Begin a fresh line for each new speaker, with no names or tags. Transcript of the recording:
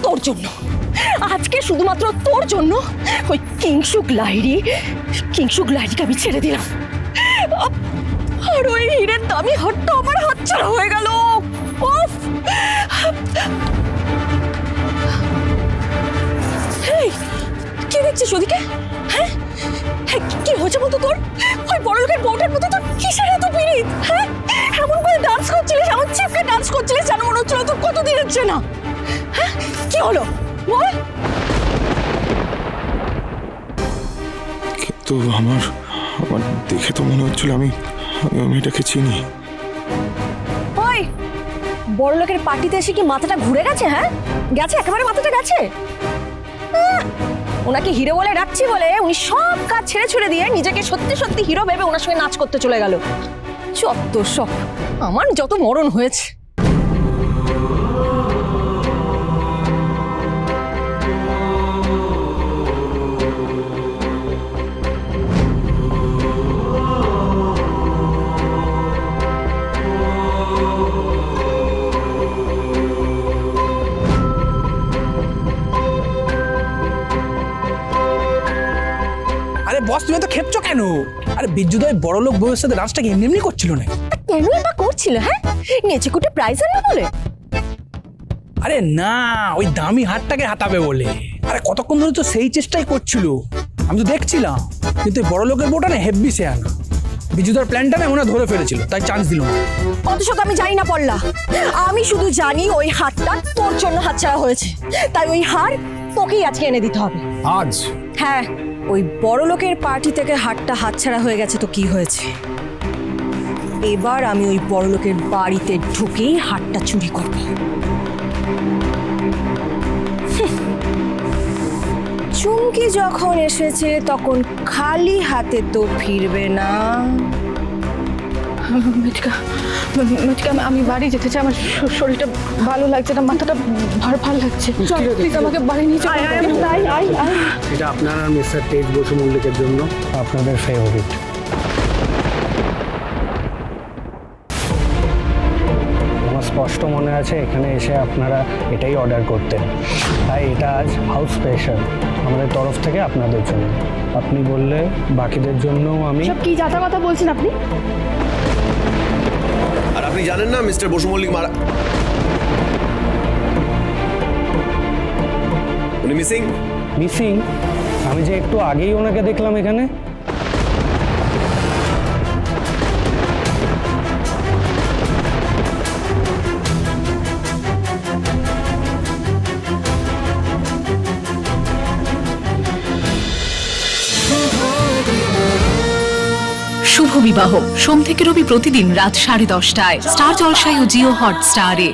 তোর জন্য আজকে শুধুমাত্র তোর জন্য ওই কিংশুক লাহিড়িকে আমি ছেড়ে দিলাম। আর ওই হীরের দামি হাতটা আমার হাতছাড়া হয়ে গেল। উফ! কি দেখছিস ওদিকে? হ্যাঁ, কি হয়েছে বলতো তোর? ওই বড় লোকের বউটার মধ্যে তোর কিসের এত পিড়িত? হ্যাঁ, এমন করে ডান্স করছিলিস, এমন চিপকে ডান্স করছিলিস যেন মনে হচ্ছিল তোর কতদিন হচ্ছে না। হ্যাঁ, কি হলো বল?
কিন্তু আমার দেখে তো মনে হচ্ছিল আমি মেয়েটাকে চিনি।
ওই বড় লোকের পার্টিতে এসে কি মাথাটা ঘুরে গেছে? হ্যাঁ, গেছে, একেবারে মাথাটা গেছে। ওনাকে হিরো বলে ডাকছি বলে উনি সব কাজ ছেড়ে ছুড়ে দিয়ে নিজেকে সত্যি সত্যি হিরো ভেবে ওনার সঙ্গে নাচ করতে চলে গেল। যত সব, আমার যত মরণ হয়েছে।
আরে বস, তুমি তো খেপছো কেন? আরে বিদ্যুৎ বড় লোক বউয়ের সাথে ডান্সটা কি এমনি এমনি করছিল না?
কেন এটা করছিল? হ্যাঁ, নেচে কুটে প্রাইজ আনবে বলে?
আরে না, ওই দামি হাতটাকে হাতাবে বলে। আরে কতক্ষণ ধরে তো সেই চেষ্টাই করছিল, আমি তো দেখছিলাম। কিন্তু বড় লোকের বউটা না হেভি সে আনা। বিদ্যুতের প্ল্যানটা না ওনা ধরে ফেলেছিল, তাই চান্স দিল না।
অত শত আমি জানি না পড়লা, আমি শুধু জানি ওই হারটা তোর জন্য হাতছাড়া হয়েছে। তাই ওই হার তোকেই আজকে এনে দিতে হবে।
আজ?
হ্যাঁ, ওই বড় লোকের পার্টি থেকে হারটা হাতছাড়া হয়ে গেছে তো কি হয়েছে? এবার আমি ওই বড় লোকের বাড়িতে ঢুকেই হারটা চুরি করব। চুমকি যখন এসেছে তখন খালি হাতে তো ফিরবে না।
মিঠিকা, আমি বাড়ি যেতে চাই। আমার শরীরটা ভালো লাগছে না, মাথাটা ভার লাগছে। প্লিজ আমাকে বাড়ি নিয়ে চল।
এটা আপনার আর মিস্টার তেজ বসু মল্লিকের জন্য, আপনাদের ফেভারিট। আমার স্পষ্ট মনে আছে এখানে এসে আপনারা এটাই অর্ডার করতেন, তাই এটা আজ হাউস স্পেশাল আমাদের তরফ থেকে আপনাদের জন্য। আপনি বললে বাকিদের জন্যও আমি।
সব কি জাতা কথা বলছেন আপনি?
আর আপনি জানেন না মিস্টার বসু মল্লিক মারা, উনি মিসিং।
মিসিং? আমি যে একটু আগেই ওনাকে দেখলাম এখানে।
শুভ বিবাহ সোম থেকে রবি প্রতিদিন রাত 10:30টায় স্টার জলসায় ও জিও হটস্টারে।